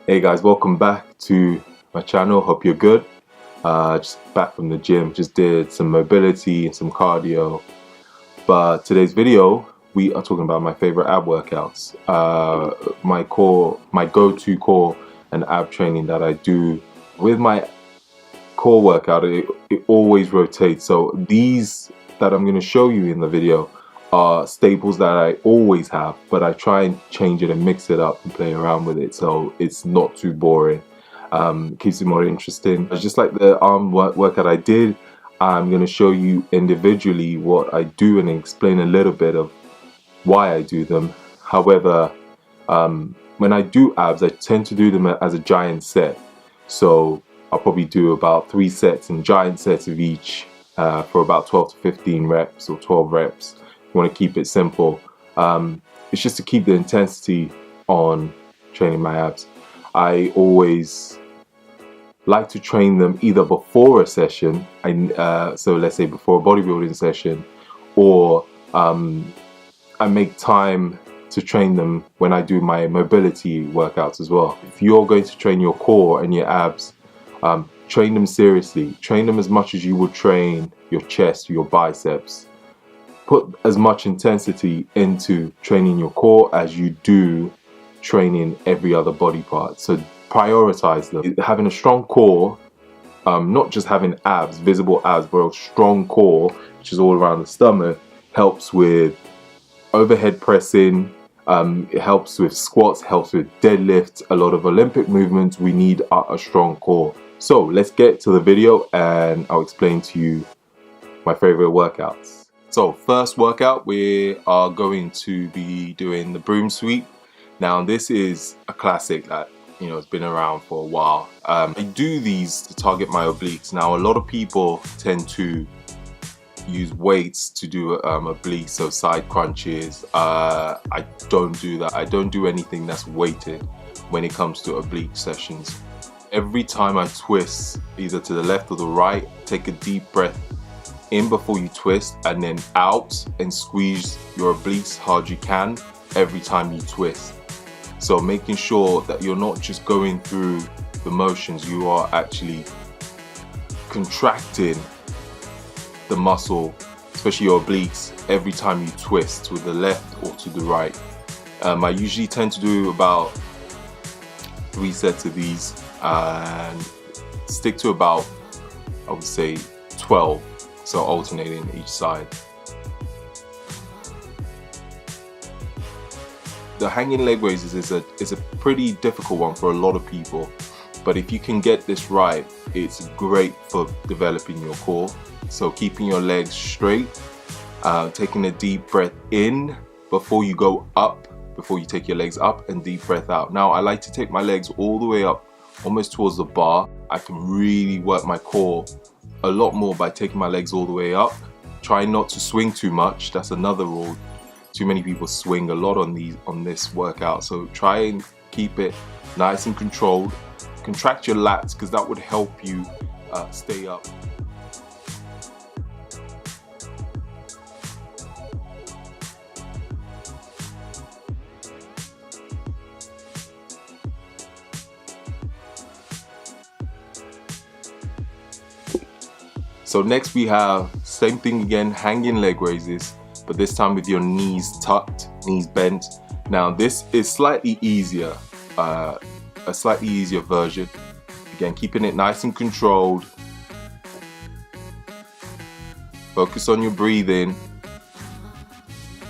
Hey guys, welcome back to my channel. Hope you're good. Just back from the gym, just did some mobility and some cardio. But today's video, we are talking about my favorite ab workouts. My go-to core and ab training that I do. With my core workout, it always rotates. So these that I'm going to show you in the video are staples that I always have, but I try and change it and mix it up and play around with it so it's not too boring. Keeps it more interesting. Just like the arm workout I did, I'm going to show you individually what I do and explain a little bit of why I do them. However, when I do abs, I tend to do them as a giant set. So I'll probably do about 3 sets and giant sets of each for about 12 to 15 reps or 12 reps. You want to keep it simple. It's just to keep the intensity on training my abs. I always like to train them either before a session, so let's say before a bodybuilding session, or I make time to train them when I do my mobility workouts as well. If you're going to train your core and your abs, train them seriously. Train them as much as you would train your chest, your biceps. Put as much intensity into training your core as you do training every other body part. So prioritize them. Having a strong core, not just having abs, visible abs, but a strong core, which is all around the stomach, helps with overhead pressing, it helps with squats, helps with deadlifts. A lot of Olympic movements, we need a strong core. So let's get to the video and I'll explain to you my favorite workouts. So first workout, we are going to be doing the broom sweep. Now this is a classic that it's been around for a while. I do these to target my obliques. Now a lot of people tend to use weights to do obliques, so side crunches. I don't do that. I don't do anything that's weighted when it comes to oblique sessions. Every time I twist either to the left or the right, take a deep breath in before you twist and then out and squeeze your obliques hard you can every time you twist. So making sure that you're not just going through the motions, you are actually contracting the muscle, especially your obliques, every time you twist to the left or to the right. I usually tend to do about 3 sets of these and stick to about, I would say, 12. So alternating each side. The hanging leg raises is a pretty difficult one for a lot of people, but if you can get this right, it's great for developing your core. So keeping your legs straight, taking a deep breath in before you go up, before you take your legs up, and deep breath out. Now I like to take my legs all the way up, almost towards the bar. I can really work my core a lot more by taking my legs all the way up. Try not to swing too much. That's another rule. Too many people swing a lot on this workout, so try and keep it nice and controlled. Contract your lats because that would help you stay up. So next we have same thing again, hanging leg raises, but this time with your knees tucked, knees bent. Now this is slightly easier, a slightly easier version. Again, keeping it nice and controlled. Focus on your breathing.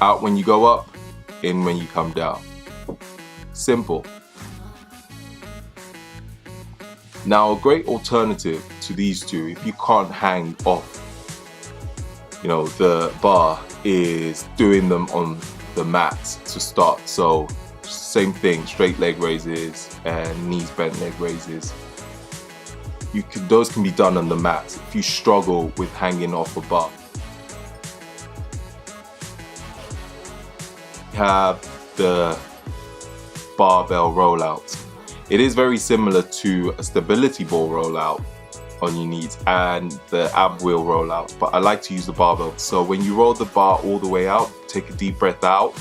Out when you go up, in when you come down. Simple. Now a great alternative to these two, if you can't hang off the bar, is doing them on the mat to start. So same thing, straight leg raises and knees bent leg raises. Those can be done on the mat if you struggle with hanging off a bar. You have the barbell rollout. It is very similar to a stability ball rollout on your knees and the ab wheel rollout, but I like to use the barbell. So when you roll the bar all the way out, take a deep breath out,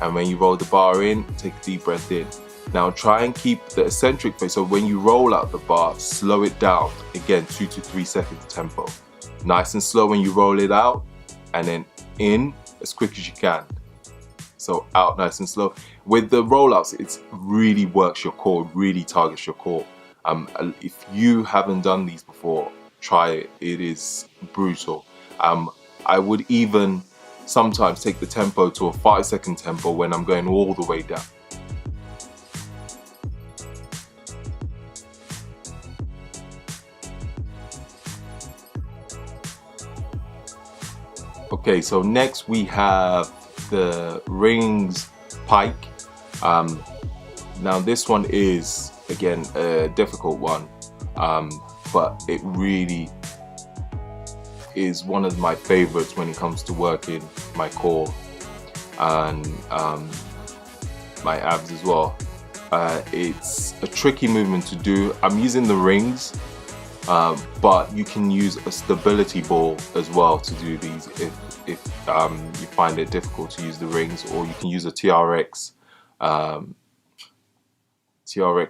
and when you roll the bar in, take a deep breath in. Now try and keep the eccentric phase, so when you roll out the bar, slow it down. Again, 2 to 3 seconds tempo. Nice and slow when you roll it out, and then in as quick as you can. So out nice and slow. With the rollouts, it really works your core, really targets your core. If you haven't done these before, try it. It is brutal. I would even sometimes take the tempo to a 5-second tempo when I'm going all the way down. Okay, so next we have the rings pike. Now this one is, again, a difficult one, but it really is one of my favorites when it comes to working my core and my abs as well. It's a tricky movement to do. I'm using the rings, but you can use a stability ball as well to do these if you find it difficult to use the rings, or you can use a TRX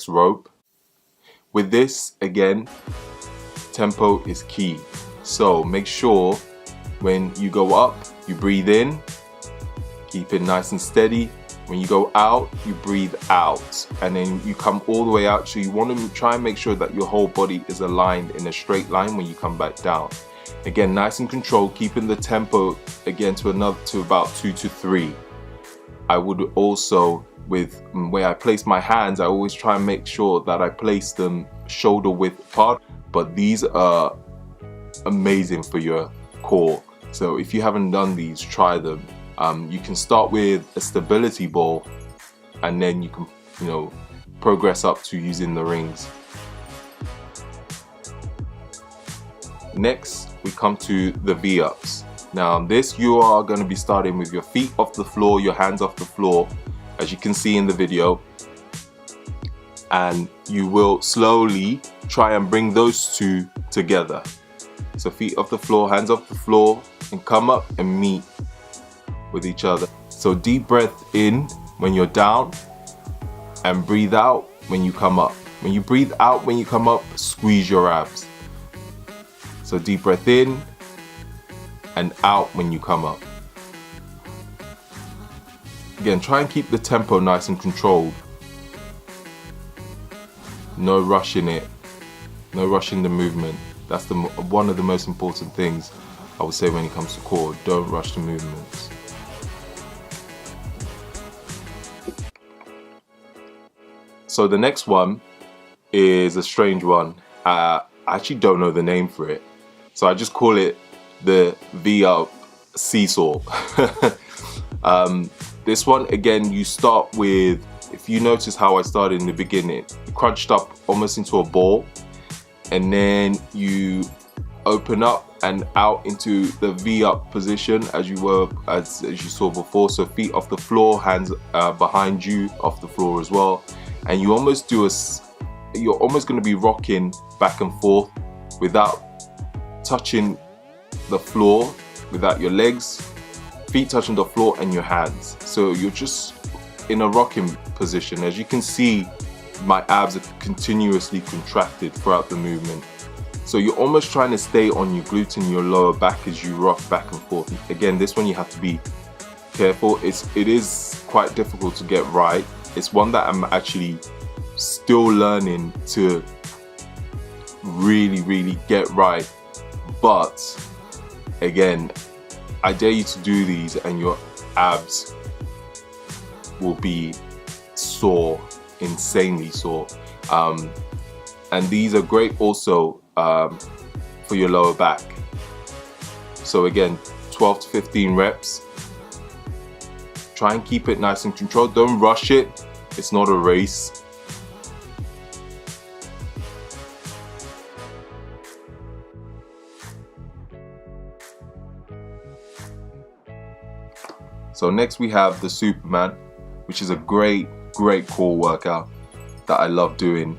rope. With this, again, tempo is key. So make sure when you go up, you breathe in, keep it nice and steady. When you go out, you breathe out, and then you come all the way out. So you want to try and make sure that your whole body is aligned in a straight line when you come back down. Again, nice and controlled, keeping the tempo again to about 2 to 3. I would also, with where I place my hands, I always try and make sure that I place them shoulder width apart. But these are amazing for your core. So if you haven't done these, try them. You can start with a stability ball, and then you can, progress up to using the rings. Next, we come to the V-ups. Now this, you are going to be starting with your feet off the floor, your hands off the floor, as you can see in the video, and you will slowly try and bring those two together. So feet off the floor, hands off the floor, and come up and meet with each other. So deep breath in when you're down, and breathe out when you come up. When you breathe out when you come up, squeeze your abs. So deep breath in and out when you come up. Again, try and keep the tempo nice and controlled. No rushing it, no rushing the movement. That's one of the most important things I would say when it comes to core. Don't rush the movements. So the next one is a strange one. I actually don't know the name for it, so I just call it the V-up seesaw. This one, again, you start with, if you notice how I started in the beginning, you crunched up almost into a ball, and then you open up and out into the V-up position as you saw before. So feet off the floor, hands behind you off the floor as well. And you almost do you're almost going to be rocking back and forth without touching the floor, without your legs, feet touching the floor, and your hands. So you're just in a rocking position. As you can see, my abs are continuously contracted throughout the movement. So you're almost trying to stay on your glutes and your lower back as you rock back and forth. Again, this one you have to be careful. It is quite difficult to get right. It's one that I'm actually still learning to really get right. But again, I dare you to do these and your abs will be sore, insanely sore. And these are great also for your lower back. So again, 12 to 15 reps. Try and keep it nice and controlled. Don't rush it. It's not a race. So next we have the Superman, which is a great core workout that I love doing.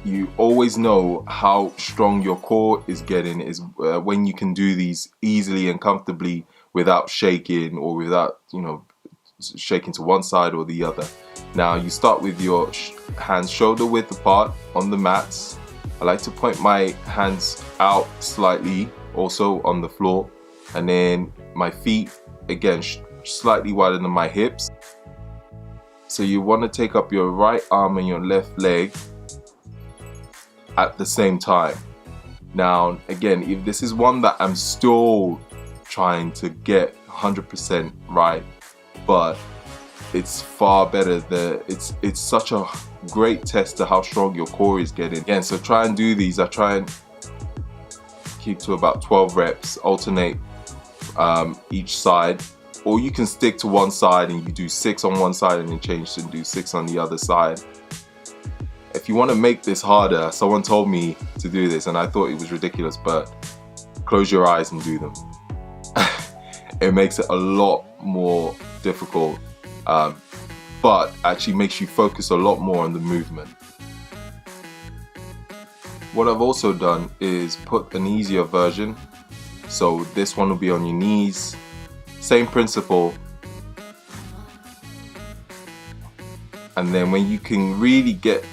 You always know how strong your core is getting is when you can do these easily and comfortably without shaking or without shaking to one side or the other. Now you start with your hands shoulder width apart on the mats. I like to point my hands out slightly also on the floor, and then my feet again slightly wider than my hips. So you want to take up your right arm and your left leg at the same time. Now again, if this is one that I'm still trying to get 100% right, but it's far better. It's such a great test to how strong your core is getting. Again, so try and do these. I try and keep to about 12 reps, alternate each side, or you can stick to one side and you do 6 on one side and then change to do 6 on the other side. If you want to make this harder, someone told me to do this and I thought it was ridiculous, but close your eyes and do them. It makes it a lot more difficult, but actually makes you focus a lot more on the movement. What I've also done is put an easier version. So this one will be on your knees. Same principle. And then when you can really get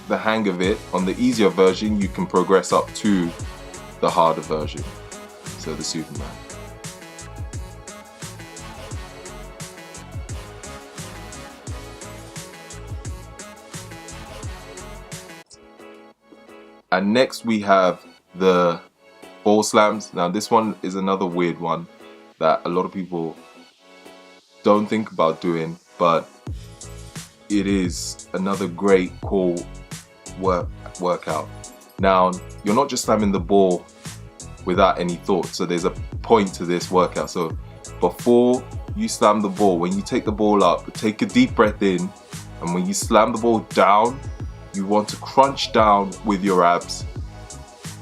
the hang of it on the easier version, you can progress up to the harder version. So the Superman. And next we have the ball slams. Now this one is another weird one that a lot of people don't think about doing, but it is another great core workout. Now you're not just slamming the ball without any thought, so there's a point to this workout. So before you slam the ball, when you take the ball up, take a deep breath in, and when you slam the ball down, you want to crunch down with your abs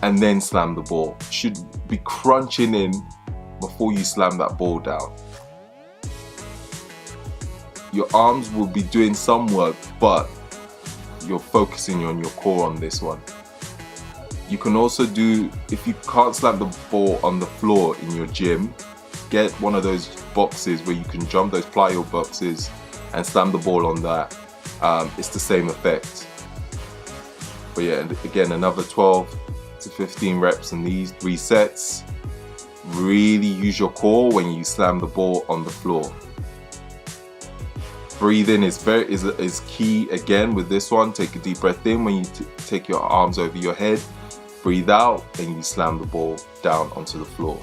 and then slam the ball. You should be crunching in before you slam that ball down. Your arms will be doing some work, but you're focusing on your core on this one. You can also do, if you can't slam the ball on the floor in your gym, get one of those boxes where you can jump, those plyo boxes, and slam the ball on that. It's the same effect. But yeah, and again, another 12 to 15 reps in these 3 sets. Really use your core when you slam the ball on the floor. Breathing is key again with this one. Take a deep breath in when you take your arms over your head. Breathe out and you slam the ball down onto the floor.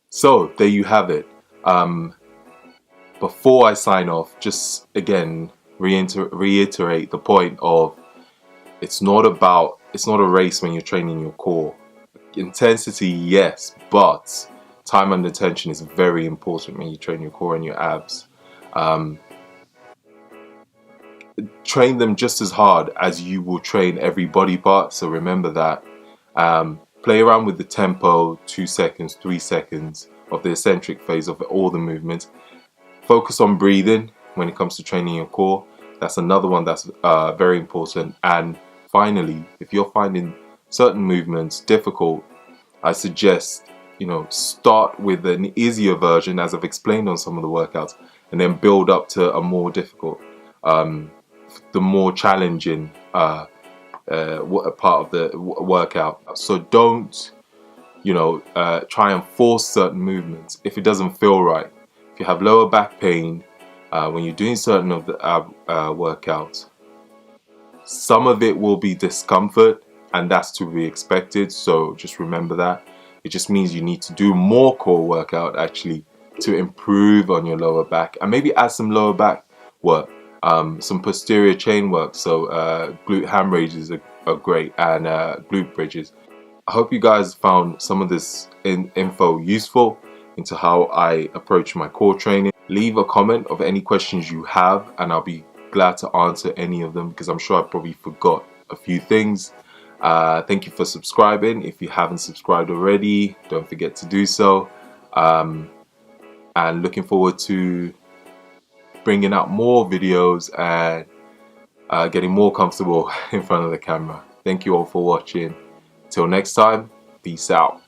So there you have it. Before I sign off, just again reiterate the point of it's not a race when you're training your core. Intensity, yes, but time under tension is very important when you train your core and your abs. Train them just as hard as you will train every body part, so remember that. Play around with the tempo, 2 seconds, 3 seconds of the eccentric phase of all the movements. Focus on breathing when it comes to training your core. That's another one that's very important. And finally, if you're finding certain movements difficult, I suggest, start with an easier version, as I've explained on some of the workouts, and then build up to a more difficult, the more challenging part of the workout. So don't, try and force certain movements if it doesn't feel right. If you have lower back pain when you're doing certain of the ab workouts, some of it will be discomfort, and that's to be expected. So just remember that. It just means you need to do more core workout actually to improve on your lower back, and maybe add some lower back work, some posterior chain work. So glute ham raises are great, and glute bridges. I hope you guys found some of this info useful into how I approach my core training. Leave a comment of any questions you have, and I'll be glad to answer any of them, because I'm sure I probably forgot a few things. Thank you for subscribing. If you haven't subscribed already, don't forget to do so. And looking forward to bringing out more videos and getting more comfortable in front of the camera. Thank you all for watching. Till next time, peace out.